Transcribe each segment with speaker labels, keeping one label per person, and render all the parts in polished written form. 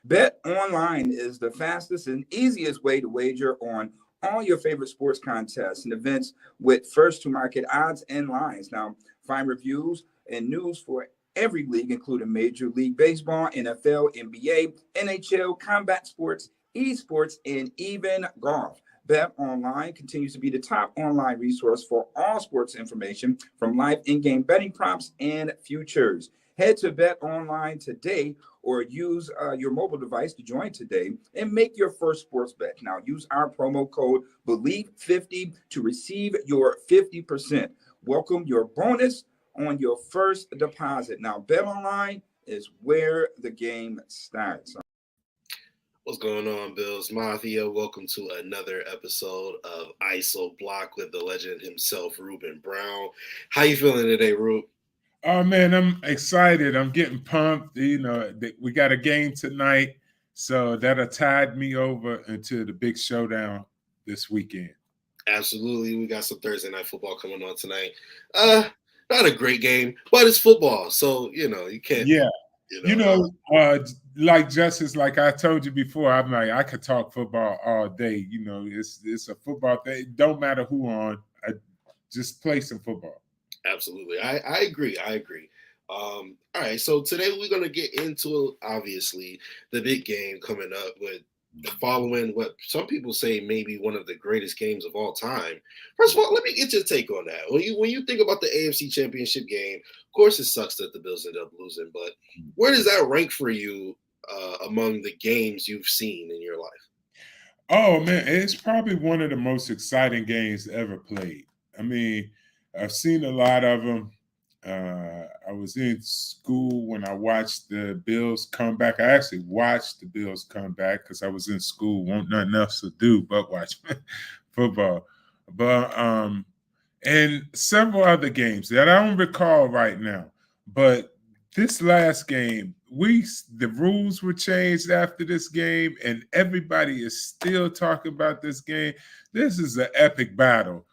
Speaker 1: Bet online is the fastest and easiest way to wager on all your favorite sports contests and events with first to market odds and lines. Now, find reviews and news for every league, including Major League Baseball, NFL, NBA, NHL, combat sports, esports, and even golf. Bet Online continues to be the top online resource for all sports information from live in game betting props and futures. Head to Bet Online today or use your mobile device to join today and make your first sports bet. Now, use our promo code BELIEVE50 to receive your 50%. Welcome your bonus on your first deposit. Now, Bet Online is where the game starts.
Speaker 2: What's going on, Bills Mafia? Welcome to another episode of ISO Block with the legend himself, Ruben Brown. How you feeling today, Rube?
Speaker 3: Oh man, I'm excited. I'm getting pumped. We got a game tonight, so that'll tide me over into the big showdown this weekend.
Speaker 2: Absolutely. We got some Thursday night football coming on tonight. Not a great game, but it's football, so you can't.
Speaker 3: Yeah, like Justice, like I told you before, I'm like I could talk football all day. It's a football thing. It don't matter who on. Just play some football.
Speaker 2: Absolutely. I agree. All right. So today we're going to get into, obviously, the big game coming up with following what some people say may be one of the greatest games of all time. First of all, let me get your take on that. When you think about the AFC Championship game, of course it sucks that the Bills ended up losing, but where does that rank for you among the games you've seen in your life?
Speaker 3: Oh, man, it's probably one of the most exciting games ever played. I mean, I've seen a lot of them. I was in school when I watched the Bills come back. I actually watched the Bills come back because I was in school, want nothing else to do but watch football. But and several other games that I don't recall right now. But this last game, the rules were changed after this game, and everybody is still talking about this game. This is an epic battle.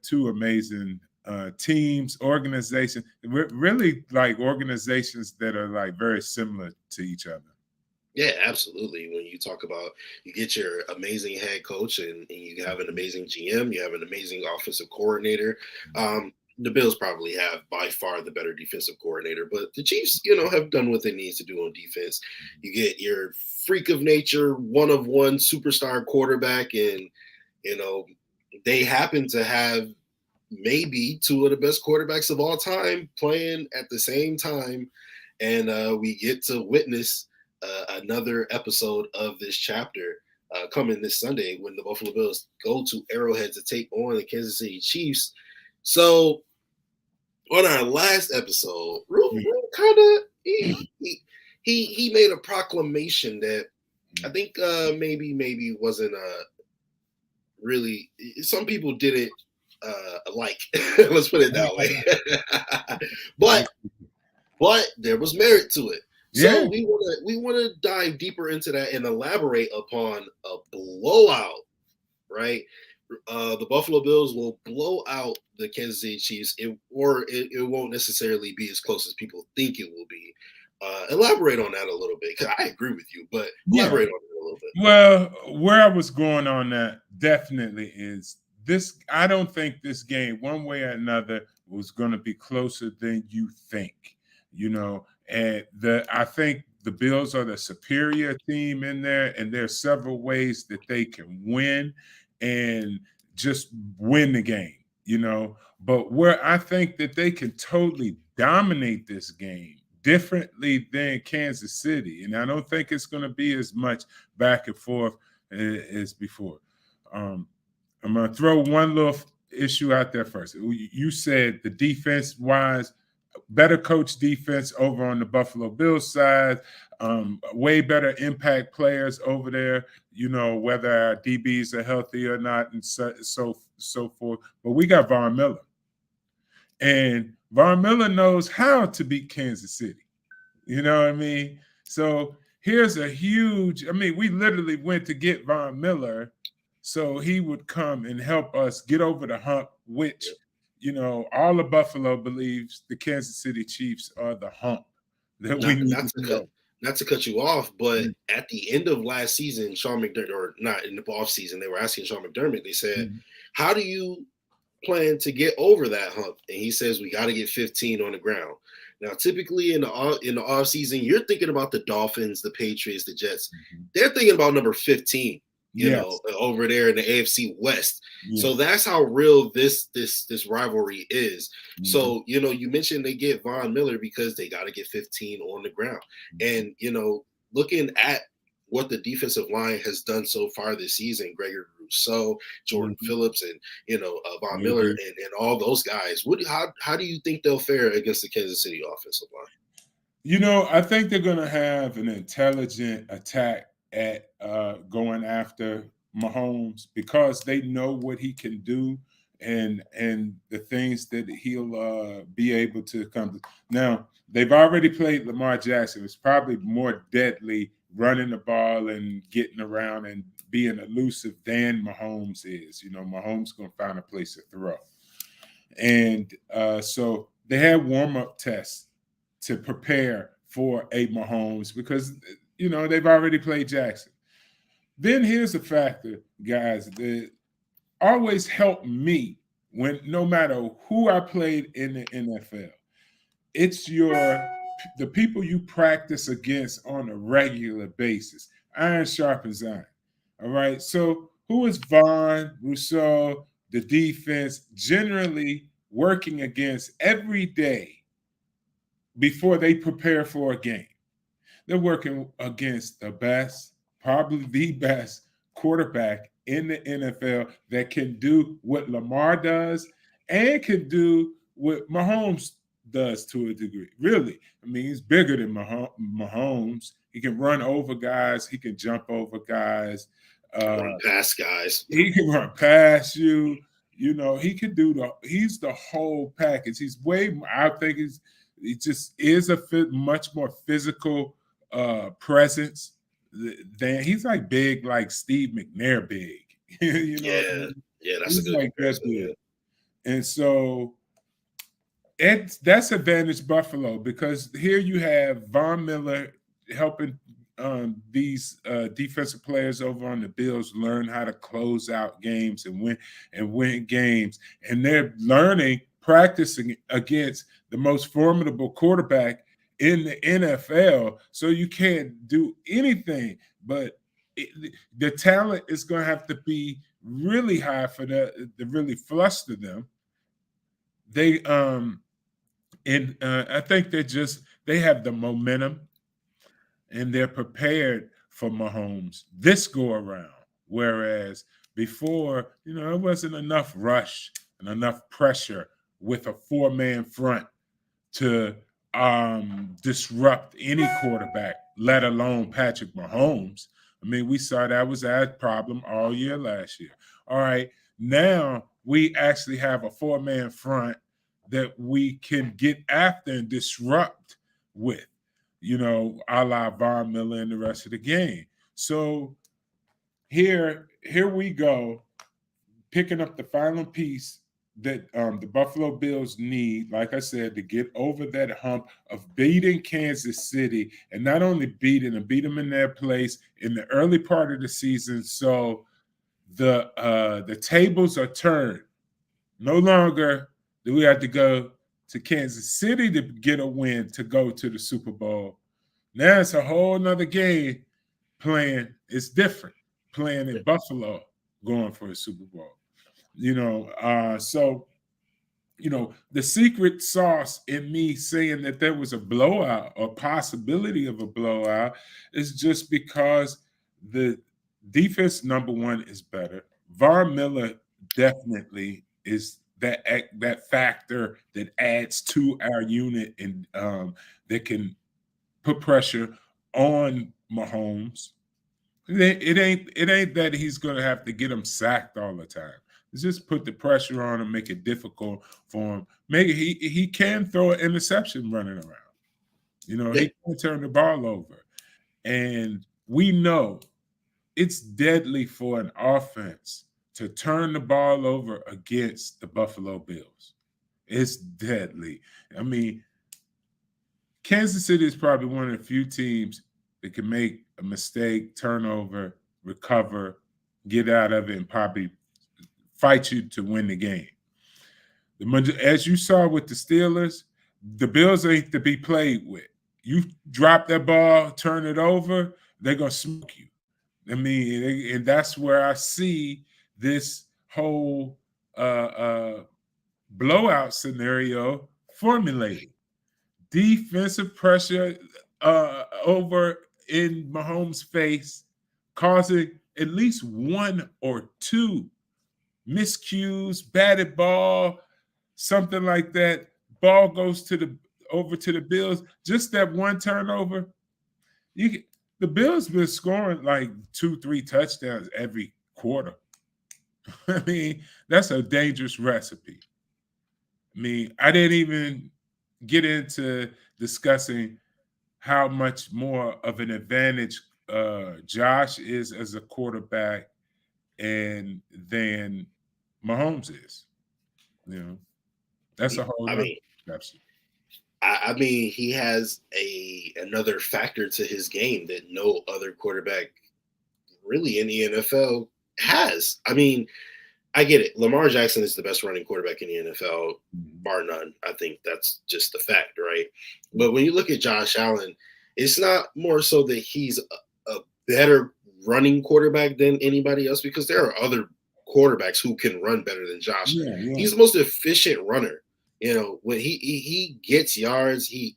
Speaker 3: Two amazing teams, organizations, really like organizations that are like very similar to each other.
Speaker 2: Yeah, absolutely. When you talk about you get your amazing head coach and you have an amazing GM, you have an amazing offensive coordinator. The Bills probably have by far the better defensive coordinator, but the Chiefs, have done what they need to do on defense. You get your freak of nature, one of one superstar quarterback, and they happen to have maybe two of the best quarterbacks of all time playing at the same time. And we get to witness another episode of this chapter coming this Sunday when the Buffalo Bills go to Arrowhead to take on the Kansas City Chiefs. So on our last episode, Ruben kind of he made a proclamation that I think maybe wasn't really, some people didn't like. Let's put it that way. but there was merit to it. So
Speaker 3: Yeah.
Speaker 2: we want to dive deeper into that and elaborate upon a blowout, right? The Buffalo Bills will blow out the Kansas City Chiefs, it won't necessarily be as close as people think it will be. Elaborate on that a little bit, because I agree with you, but elaborate on it a little bit.
Speaker 3: Well, where I was going on that definitely is this. I don't think this game, one way or another, was going to be closer than you think. And I think the Bills are the superior team in there, and there are several ways that they can win and just win the game. But where I think that they can totally dominate this game differently than Kansas City. And I don't think it's going to be as much back and forth as before. I'm going to throw one little issue out there first. You said the defense-wise, better coach defense over on the Buffalo Bills side, way better impact players over there, whether our DBs are healthy or not and so forth. But we got Von Miller. And Von Miller knows how to beat Kansas City. You know what I mean? So here's we literally went to get Von Miller so he would come and help us get over the hump, which, all of Buffalo believes the Kansas City Chiefs are the hump that we need to go.
Speaker 2: not to cut you off, but at the end of last season, Sean McDermott, or not in the off season, they were asking Sean McDermott. They said, "How do you plan to get over that hump?" And he says, "We got to get 15 on the ground." Now, typically in the off season, you're thinking about the Dolphins, the Patriots, the Jets. They're thinking about number 15. You know, over there in the AFC West. So that's how real this rivalry is. So, you know, you mentioned they get Von Miller because they got to get 15 on the ground. And, you know, looking at what the defensive line has done so far this season, Gregory Rousseau, Jordan Phillips, and, you know, Von Miller and all those guys, how do you think they'll fare against the Kansas City offensive line?
Speaker 3: You know, I think they're going to have an intelligent attack at going after Mahomes because they know what he can do and the things that he'll be able to come to. Now, they've already played Lamar Jackson. It's probably more deadly running the ball and getting around and being elusive than Mahomes is. You know, Mahomes going to find a place to throw. And so they had warm-up tests to prepare for a Mahomes because, you know, they've already played Jackson. Then here's a factor, guys, that always helped me when no matter who I played in the NFL. It's the people you practice against on a regular basis. Iron sharpens iron. All right. So who is Von, Rousseau, the defense generally working against every day before they prepare for a game? They're working against the best, probably the best quarterback in the NFL that can do what Lamar does and can do what Mahomes does to a degree. Really, I mean, he's bigger than Mahomes. He can run over guys. He can jump over guys.
Speaker 2: Run past guys.
Speaker 3: He can run past you. You know, he can do he's the whole package. He's I think he just is much more physical presence than he's like big, like Steve McNair big. You know,
Speaker 2: that's he's a good like that big.
Speaker 3: And so that's advantage Buffalo because here you have Von Miller helping these defensive players over on the Bills learn how to close out games and win games, and they're practicing against the most formidable quarterback in the NFL. So you can't do anything, but the talent is going to have to be really high for that to really fluster them. They I think they have the momentum and they're prepared for Mahomes this go around. Whereas before, you know, it wasn't enough rush and enough pressure with a 4-man front to disrupt any quarterback, let alone Patrick Mahomes. I mean, we saw that was our problem all year last year. All right, now we actually have a 4-man front that we can get after and disrupt with, you know, a la Von Miller and the rest of the game. So here we go, picking up the final piece that the Buffalo Bills need, like I said, to get over that hump of beating Kansas City, and not only beat them in their place in the early part of the season. So the tables are turned. No longer do we have to go to Kansas City to get a win to go to the Super Bowl. Now it's a whole nother game playing. It's different playing in Buffalo, going for a Super Bowl. You know, so, you know, the secret sauce in me saying that there was a blowout or possibility of a blowout is just because the defense, number one, is better. Von Miller definitely is that factor that adds to our unit and that can put pressure on Mahomes. It ain't that he's going to have to get him sacked all the time. It's just put the pressure on him, make it difficult for him. Maybe he can throw an interception running around. You know, he can turn the ball over. And we know it's deadly for an offense to turn the ball over against the Buffalo Bills. It's deadly. I mean, Kansas City is probably one of the few teams that can make a mistake, turnover, recover, get out of it, and probably fight you to win the game. As you saw with the Steelers, the Bills ain't to be played with. You drop that ball, turn it over, they're going to smoke you. I mean, and that's where I see this whole blowout scenario formulated. Defensive pressure over in Mahomes' face, causing at least one or two miscues, batted ball, something like that. Ball goes over to the Bills. Just that one turnover. The Bills been scoring like 2-3 touchdowns every quarter. I mean, that's a dangerous recipe. I mean, I didn't even get into discussing how much more of an advantage Josh is as a quarterback and than Mahomes is. You know, that's a whole other discussion.
Speaker 2: I mean, he has another factor to his game that no other quarterback really in the NFL has. I mean, I get it. Lamar Jackson is the best running quarterback in the NFL, bar none. I think that's just the fact, right? But when you look at Josh Allen, it's not more so that he's a better running quarterback than anybody else, because there are other quarterbacks who can run better than Josh.
Speaker 3: Yeah.
Speaker 2: He's the most efficient runner. You know, when he gets yards, he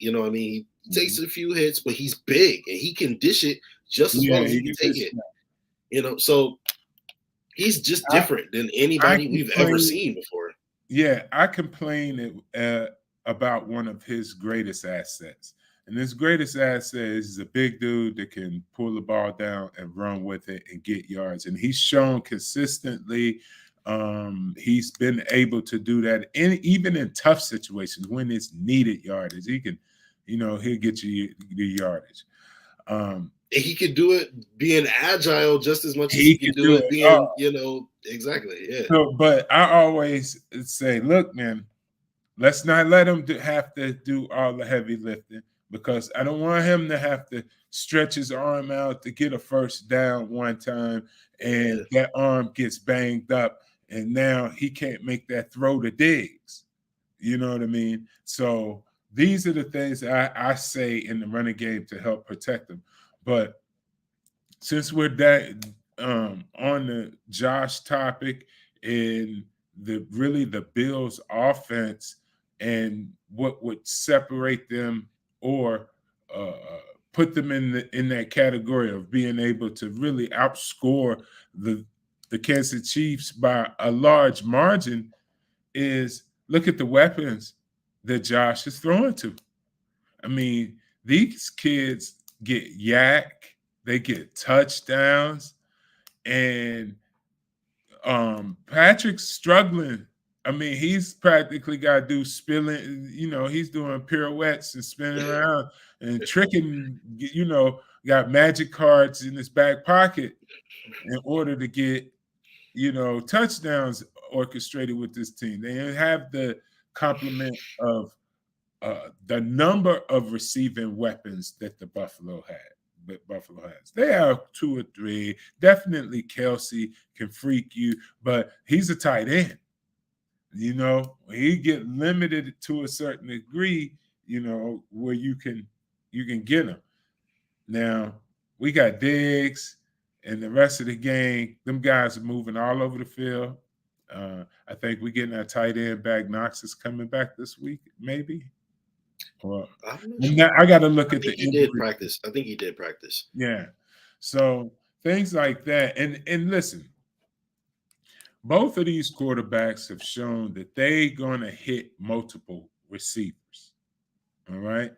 Speaker 2: takes a few hits, but he's big and he can dish it just as well as he can take it. You know, so he's just different than anybody we've ever seen before.
Speaker 3: Yeah, I complain about one of his greatest assets. And his greatest asset is a big dude that can pull the ball down and run with it and get yards. And he's shown consistently he's been able to do that, even in tough situations when it's needed yardage. He can, he'll get you the yardage.
Speaker 2: He could do it being agile just as much as he can do it being, exactly. Yeah.
Speaker 3: So, but I always say, look, man, let's not let him have to do all the heavy lifting, because I don't want him to have to stretch his arm out to get a first down one time and that arm gets banged up and now he can't make that throw to Diggs. You know what I mean? So these are the things I say in the running game to help protect him. But since we're on the Josh topic and the Bills offense and what would separate them or put them in that category of being able to really outscore the Kansas City Chiefs by a large margin is look at the weapons that Josh is throwing to. I mean, these kids get yak, they get touchdowns, and Patrick's struggling. I mean, he's practically got to do spilling, he's doing pirouettes and spinning around and tricking, got magic cards in his back pocket in order to get, touchdowns orchestrated with this team. They have the complement of the number of receiving weapons that the Buffalo has. They have 2 or 3. Definitely Kelsey can freak you, but he's a tight end. He get limited to a certain degree, where you can get him. Now, we got Diggs and the rest of the gang. Them guys are moving all over the field. I think we're getting our tight end back. Knox is coming back this week, maybe. Well, I got to look at the
Speaker 2: injury. Did practice. I think he did practice.
Speaker 3: Yeah. So things like that. And listen, both of these quarterbacks have shown that they're going to hit multiple receivers. All right.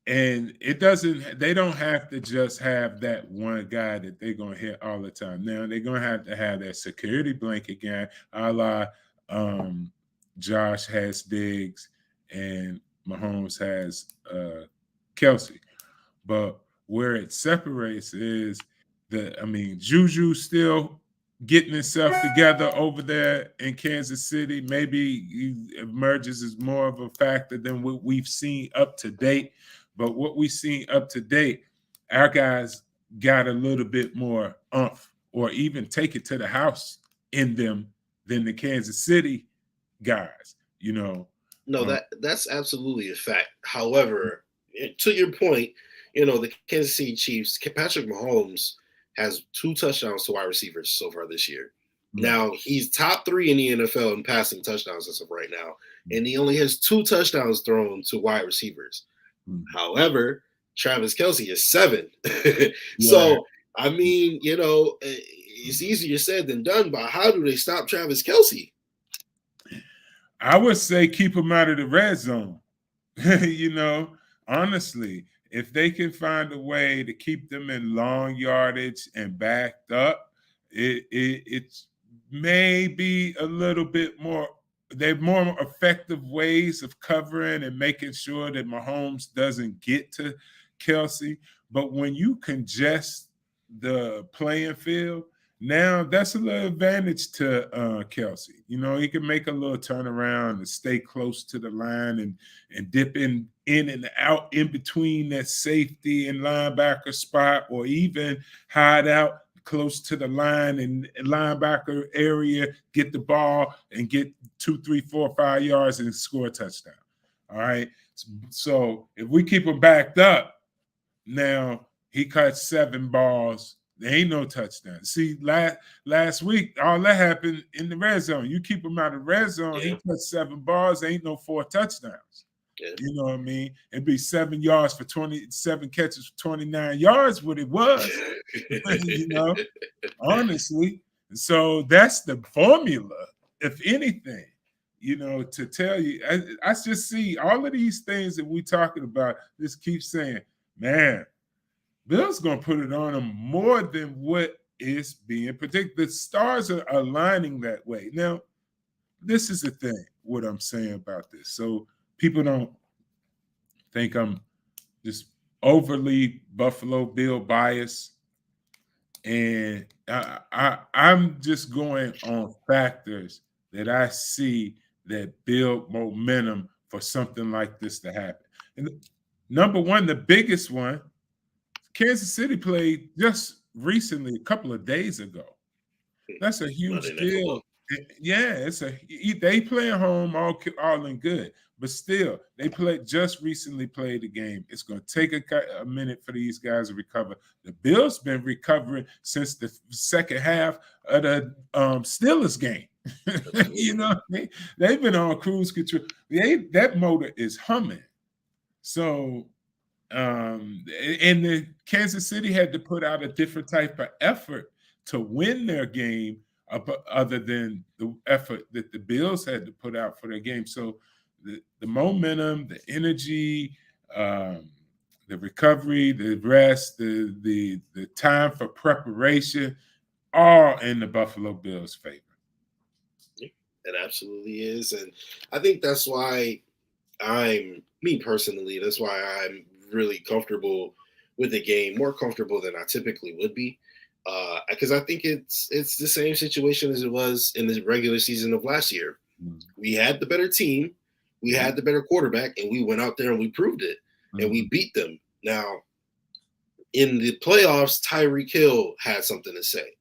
Speaker 3: And they don't have to just have that one guy that they're going to hit all the time. Now they're going to have that security blanket guy, a la Josh has Diggs and Mahomes has Kelsey. But where it separates is Juju still getting himself together over there in Kansas City. Maybe he emerges as more of a factor than what we've seen up to date. But what we seen up to date, our guys got a little bit more umph or even take it to the house in them than the Kansas City guys, you know.
Speaker 2: No, that's absolutely a fact. However, to your point, the Kansas City Chiefs, Patrick Mahomes has 2 touchdowns to wide receivers so far this year. Now, he's top 3 in the NFL in passing touchdowns as of right now, and he only has 2 touchdowns thrown to wide receivers. However, Travis Kelce is 7. So, I mean, it's easier said than done, but how do they stop Travis Kelce?
Speaker 3: I would say keep them out of the red zone. Honestly, if they can find a way to keep them in long yardage and backed up, it's maybe a little bit more. They're more effective ways of covering and making sure that Mahomes doesn't get to Kelce. But when you congest the playing field, now that's a little advantage to Kelce. He can make a little turnaround and stay close to the line and dip in and out in between that safety and linebacker spot, or even hide out close to the line and linebacker area, get the ball and get 2, 3, 4, 5 yards and score a touchdown. All right. So if we keep him backed up, now he caught 7 balls. There ain't no touchdown. See, last week, all that happened in the red zone. You keep him out of the red zone, he caught 7 balls. There ain't no 4 touchdowns. Yeah. You know what I mean? It'd be 7 yards for 27 catches for 29 yards, what it was. Honestly. So that's the formula, if anything, to tell you. I just see all of these things that we talking about, just keep saying, man, Bill's going to put it on them more than what is being predicted. The stars are aligning that way. Now, this is the thing, what I'm saying about this. So people don't think I'm just overly Buffalo Bill biased. And I'm just going on factors that I see that build momentum for something like this to happen. And number one, the biggest one, Kansas City played just recently, a couple of days ago. That's a huge deal. Yeah, they play at home, all in good, but still, they just recently played the game. It's going to take a minute for these guys to recover. The Bills been recovering since the second half of the Steelers game. You know what I mean? They've been on cruise control. That motor is humming. So. And the Kansas City had to put out a different type of effort to win their game, other than the effort that the Bills had to put out for their game. So the momentum, the energy, the recovery, the rest, the time for preparation, all in the Buffalo Bills' favor.
Speaker 2: It absolutely is. And I think that's why that's why I'm really comfortable with the game, more comfortable than I typically would be, because I think it's the same situation as it was in the regular season of last year. We had the better team, we had the better quarterback, and we went out there and we proved it, and we beat them. Now, in the playoffs, Tyreek Hill had something to say.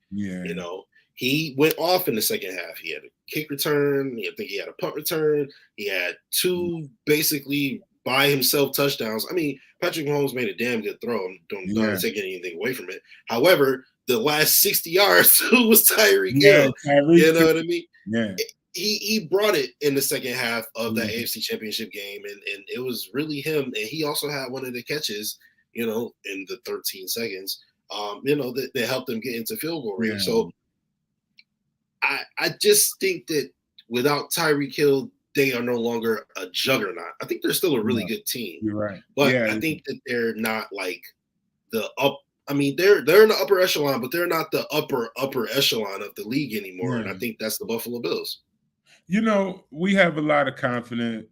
Speaker 2: He went off in the second half. He had a kick return. I think he had a punt return. He had 2 basically by himself touchdowns. I mean, Patrick Mahomes made a damn good throw. Don't take anything away from it. However, the last 60 yards was Tyreek Hill. You know what I mean?
Speaker 3: Yeah.
Speaker 2: He brought it in the second half of that AFC Championship game, and it was really him. And he also had one of the catches, in the 13 seconds, that helped them get into field goal range. Yeah. So I just think that without Tyreek Hill, they are no longer a juggernaut. I think they're still a really good team.
Speaker 3: You're right.
Speaker 2: But I think that they're not like the up. I mean, they're in the upper echelon, but they're not the upper echelon of the league anymore. And I think that's the Buffalo Bills.
Speaker 3: We have a lot of confidence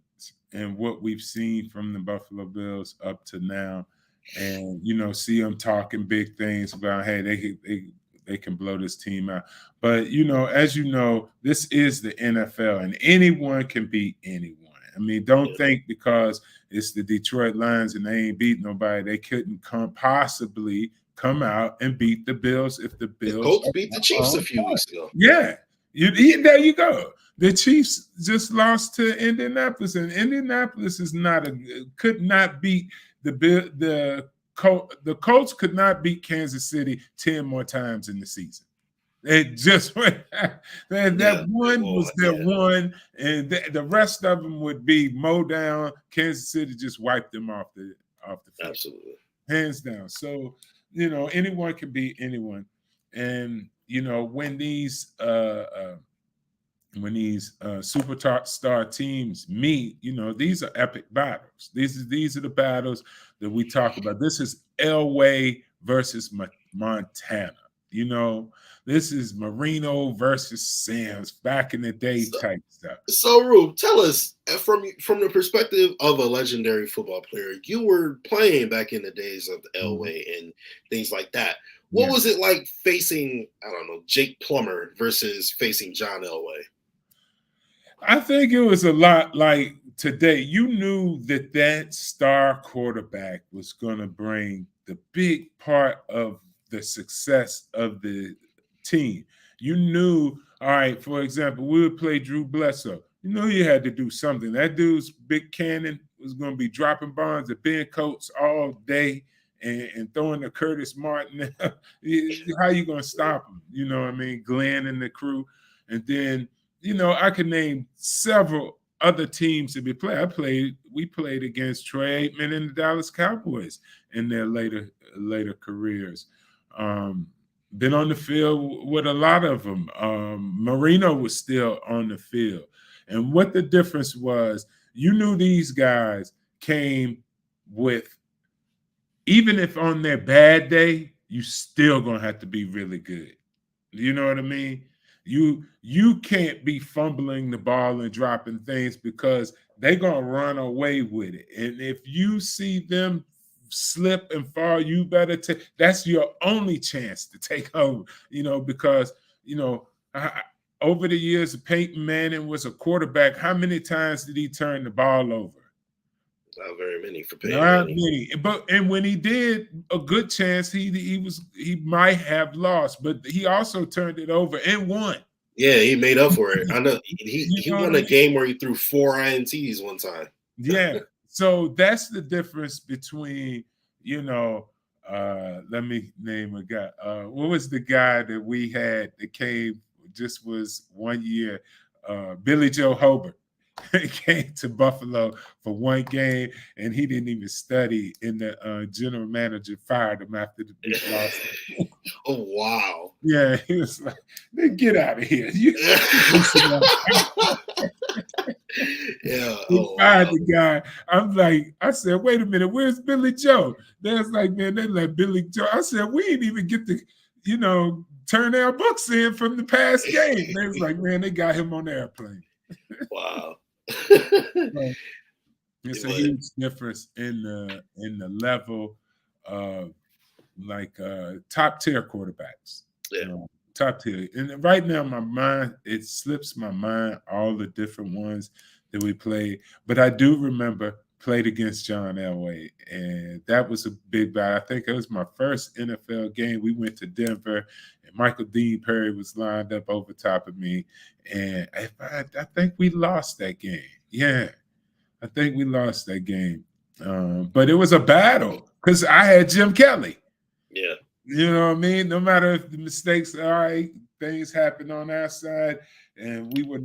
Speaker 3: in what we've seen from the Buffalo Bills up to now. And, see them talking big things about, hey, they can blow this team out. But, as this is the NFL, and anyone can beat anyone. I mean, don't think because it's the Detroit Lions and they ain't beat nobody, they couldn't possibly come out and beat the Bills if the
Speaker 2: The
Speaker 3: Bills
Speaker 2: Colts beat the Chiefs a few weeks ago.
Speaker 3: Yeah. There you go. The Chiefs just lost to Indianapolis, and Indianapolis could not beat the Colts could not beat Kansas City 10 more times in the season. It just went that one was their one, and the rest of them would be mow down. Kansas City just wiped them off the field.
Speaker 2: Absolutely,
Speaker 3: hands down. So anyone can beat anyone, and when these superstar teams meet, these are epic battles. These are the battles that we talk about. This is Elway versus Montana. This is Marino versus Sam's back in the day type stuff.
Speaker 2: So, Rube, tell us from the perspective of a legendary football player, you were playing back in the days of Elway and things like that. What was it like facing, I don't know, Jake Plummer versus facing John Elway?
Speaker 3: I think it was a lot like today. You knew that star quarterback was going to bring the big part of the success of the team. You knew, all right, for example, we would play Drew Bledsoe. You had to do something. That dude's big cannon was going to be dropping bombs at Ben Coates all day and throwing to Curtis Martin. How you going to stop him? You know what I mean? Glenn and the crew. And then, I could name several other teams that we played against Troy Aikman and the Dallas Cowboys in their later careers. Been on the field with a lot of them. Marino was still on the field. And what the difference was, you knew these guys came with, even if on their bad day, you still going to have to be really good. You know what I mean? You can't be fumbling the ball and dropping things because they're going to run away with it. And if you see them slip and fall, you better that's your only chance to take over, because, over the years, Peyton Manning was a quarterback. How many times did he turn the ball over?
Speaker 2: Not very many for Peyton
Speaker 3: Not
Speaker 2: Manning.
Speaker 3: many. And when he did, a good chance he might have lost, but he also turned it over and won.
Speaker 2: Yeah, he made up for it. I know he won a game where he threw 4 INTs one time.
Speaker 3: Yeah. So that's the difference between, let me name a guy. What was the guy that we had that came, just was 1 year? Billy Joe Hobart. He came to Buffalo for one game, and he didn't even study, and the general manager fired him after the big loss.
Speaker 2: Oh, wow.
Speaker 3: Yeah, he was like, get out of here.
Speaker 2: Yeah.
Speaker 3: He fired the guy. I said, wait a minute, where's Billy Joe? They was like, man, they let Billy Joe. I said, we didn't even get to, turn our books in from the past game. They was like, man, they got him on the airplane.
Speaker 2: Wow.
Speaker 3: It's a huge difference in the level of top tier quarterbacks.
Speaker 2: Yeah.
Speaker 3: Top tier. And right now, my mind, it slips my mind all the different ones that we played. But I do remember played against John Elway, and that was a big battle. I think it was my first NFL game. We went to Denver, and Michael Dean Perry was lined up over top of me, and I think we lost that game. Yeah, I think we lost that game. But it was a battle because I had Jim Kelly.
Speaker 2: Yeah.
Speaker 3: You know what I mean? No matter if the mistakes, all right, things happen on our side. And we were,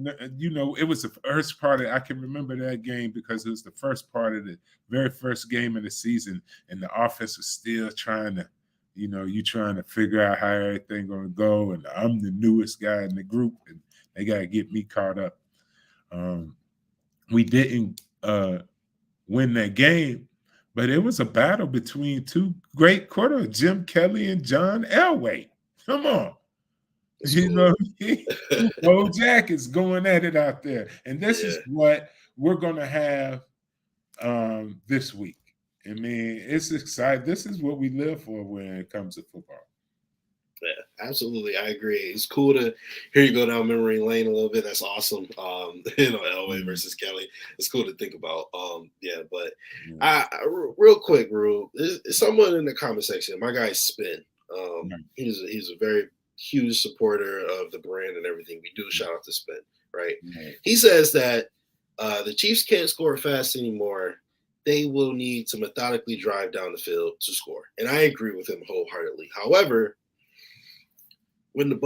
Speaker 3: it was the first part I can remember that game because it was the first part of the very first game of the season. And the offense was still trying to, you trying to figure out how everything going to go. And I'm the newest guy in the group, and they got to get me caught up. We didn't win that game, but it was a battle between two great quarterbacks, Jim Kelly and John Elway. Come on. Bo Jack is going at it out there. And this is what we're going to have this week. I mean, it's exciting. This is what we live for when it comes to football.
Speaker 2: Yeah. Absolutely, I agree. It's cool to hear you go down memory lane a little bit. That's awesome. Elway versus Kelly. It's cool to think about. Yeah, but
Speaker 3: Yeah.
Speaker 2: real quick, Rue, someone in the comment section, my guy Spin.
Speaker 3: Right.
Speaker 2: He's a very huge supporter of the brand and everything. We do shout out to Spin, right?
Speaker 3: Right.
Speaker 2: He says that the Chiefs can't score fast anymore. They will need to methodically drive down the field to score, and I agree with him wholeheartedly. However, when that's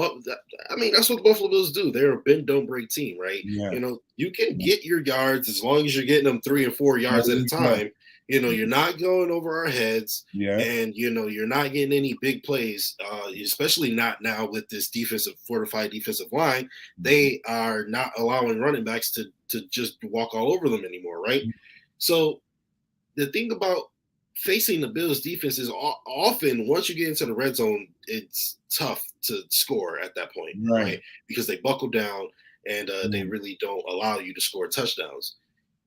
Speaker 2: what the Buffalo Bills do. They're a bend don't break team, right?
Speaker 3: Yeah.
Speaker 2: You can get your yards as long as you're getting them 3 and 4 yards at a time. You're not going over our heads,
Speaker 3: Yeah.
Speaker 2: and you're not getting any big plays, especially not now with this fortified defensive line. They are not allowing running backs to just walk all over them anymore, right? So the thing about facing the Bills defense is often once you get into the red zone, it's tough to score at that point, right? Because they buckle down and they really don't allow you to score touchdowns.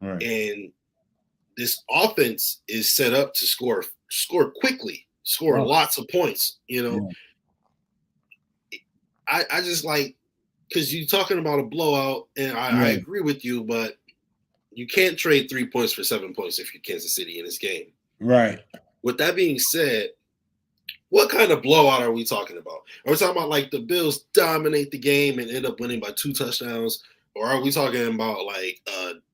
Speaker 3: Right.
Speaker 2: And this offense is set up to score quickly, score lots of points. I just like, because you're talking about a blowout, and I agree with you, but you can't trade 3 points for 7 points if you're Kansas City in this game.
Speaker 3: Right.
Speaker 2: With that being said, what kind of blowout are we talking about? Are we talking about like the Bills dominate the game and end up winning by 2 touchdowns? Or are we talking about like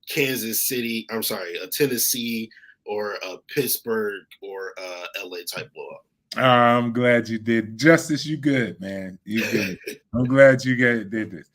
Speaker 2: Kansas City, a Tennessee or a Pittsburgh or LA type blowout?
Speaker 3: I'm glad you did. Justice, you good, man. You good. I'm glad you did this.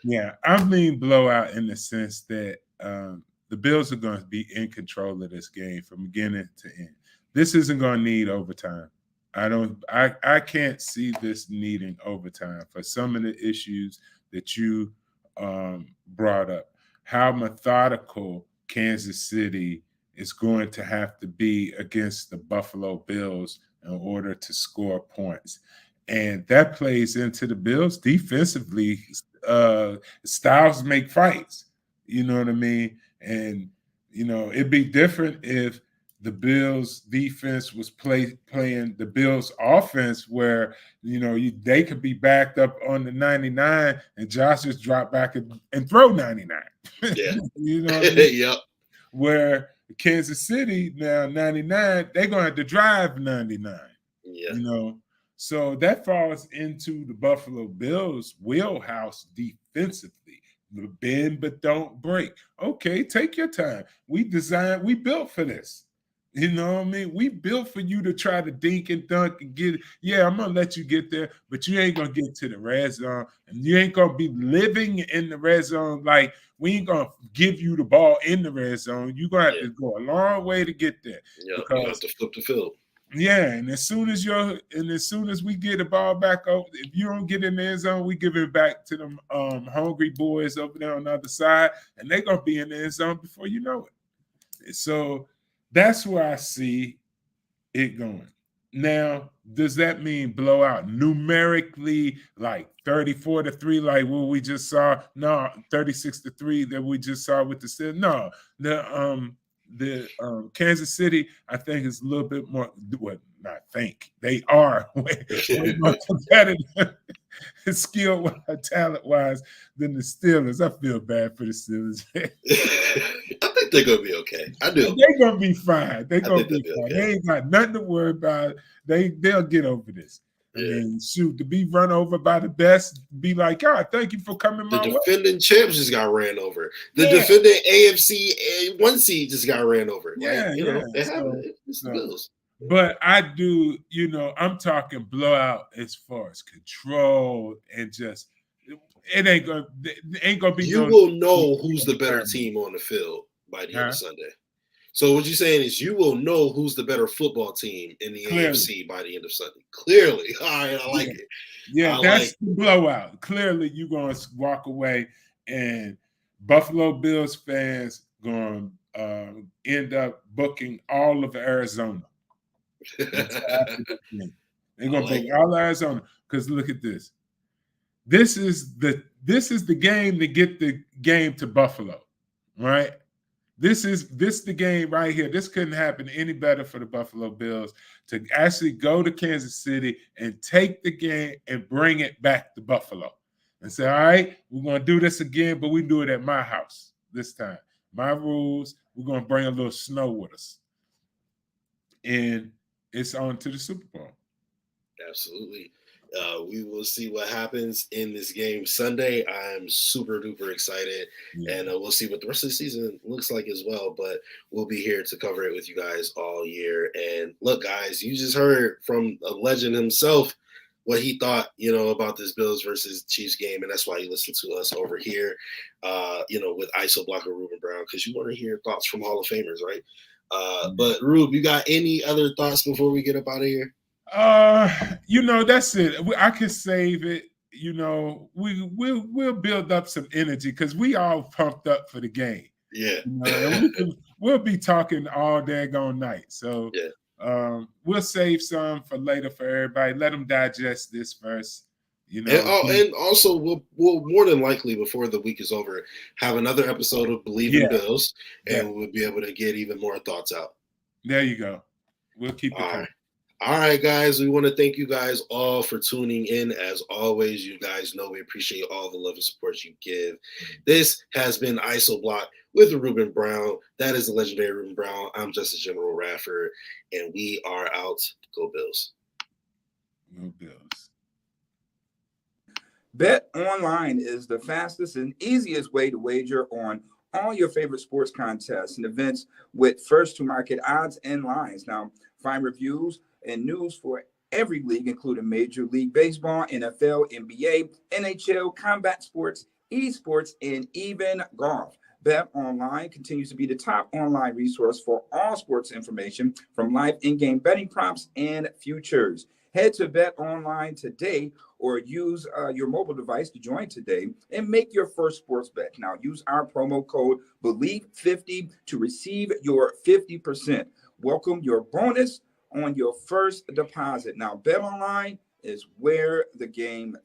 Speaker 3: Yeah, I mean blowout in the sense that the Bills are going to be in control of this game from beginning to end. This isn't going to need overtime. I can't see this needing overtime for some of the issues that you brought up. How methodical Kansas City is going to have to be against the Buffalo Bills in order to score points. And that plays into the Bills defensively. Styles make fights. You know what I mean? And, it'd be different if the Bills defense was playing the Bills offense where, they could be backed up on the 99 and Josh just drop back and throw 99.
Speaker 2: Yeah.
Speaker 3: You know what I mean?
Speaker 2: Yep.
Speaker 3: Where Kansas City now 99, they're going to have to drive 99.
Speaker 2: Yeah.
Speaker 3: So that falls into the Buffalo Bills wheelhouse defensively. Bend but don't break. Okay, take your time. We built for this. You know what I mean? We built for you to try to dink and dunk and get it. Yeah, I'm going to let you get there, but you ain't going to get to the red zone. And you ain't going to be living in the red zone. Like, we ain't going to give you the ball in the red zone. You're going to have to go a long way to get there.
Speaker 2: Yeah, you have to flip the field.
Speaker 3: Yeah, and as soon as we get the ball back up, if you don't get in the end zone, we give it back to them hungry boys over there on the other side, and they're going to be in the end zone before you know it. So that's where I see it going. Now, does that mean blowout numerically, like 34-3, like what we just saw? No, 36-3 that we just saw with the Steelers. No, the Kansas City, I think, is a little bit more. Well, not think they are way more competitive, skill-wise, talent-wise than the Steelers. I feel bad for the Steelers.
Speaker 2: I think they're gonna be okay. I do.
Speaker 3: They're gonna be fine. They're gonna be fine.
Speaker 2: Okay.
Speaker 3: They ain't got nothing to worry about. They'll get over this. I mean, shoot, to be run over by the best, be like, God, thank you for coming my way.
Speaker 2: The defending champs just got ran over. The defending AFC 1 seed just got ran over.
Speaker 3: Yeah,
Speaker 2: they have it. It's the Bills.
Speaker 3: But I do, I'm talking blowout as far as control and just it ain't gonna be.
Speaker 2: You will know who's the better team on the field by the end of Sunday. So what you're saying is you will know who's the better football team in the AFC by the end of Sunday. Clearly. All right, I like it.
Speaker 3: Yeah, that's the blowout. Clearly, you're going to walk away and Buffalo Bills fans going to end up booking all of Arizona. They're going to book all of Arizona because look at this. This is the game to get the game to Buffalo, right? This the game right here. This couldn't happen any better for the Buffalo Bills to actually go to Kansas City and take the game and bring it back to Buffalo and say, all right, we're going to do this again, but we do it at my house this time. My rules, we're going to bring a little snow with us. And it's on to the Super Bowl.
Speaker 2: Absolutely. We will see what happens in this game Sunday. I'm super duper excited, and we'll see what the rest of the season looks like as well. But we'll be here to cover it with you guys all year. And look, guys, you just heard from a legend himself what he thought, about this Bills versus Chiefs game, and that's why you listen to us over here, with ISO Blocker Ruben Brown, because you want to hear thoughts from Hall of Famers, right? But Rube, you got any other thoughts before we get up out of here?
Speaker 3: That's it. I can save it. We'll build up some energy because we all pumped up for the game.
Speaker 2: Yeah.
Speaker 3: We'll be talking all daggone night. So we'll save some for later for everybody. Let them digest this first.
Speaker 2: And also we'll more than likely before the week is over have another episode of Believe in Bills, and we'll be able to get even more thoughts out.
Speaker 3: There you go. We'll keep it coming.
Speaker 2: All right, guys, we want to thank you guys all for tuning in. As always, you guys know we appreciate all the love and support you give. This has been ISO Block with Ruben Brown. That is the legendary Ruben Brown. I'm Justice General Radford, and we are out. Go Bills.
Speaker 3: Go Bills.
Speaker 1: Bet Online is the fastest and easiest way to wager on all your favorite sports contests and events with first-to-market odds and lines. Now, find reviews and news for every league, including Major League Baseball, NFL, NBA, NHL, combat sports, esports, and even golf. Bet Online continues to be the top online resource for all sports information, from live in-game betting props and futures. Head to Bet Online today or use your mobile device to join today and make your first sports bet. Now, use our promo code BELIEVE50 to receive your 50%. Welcome your bonus on your first deposit. Now, Bet Online is where the game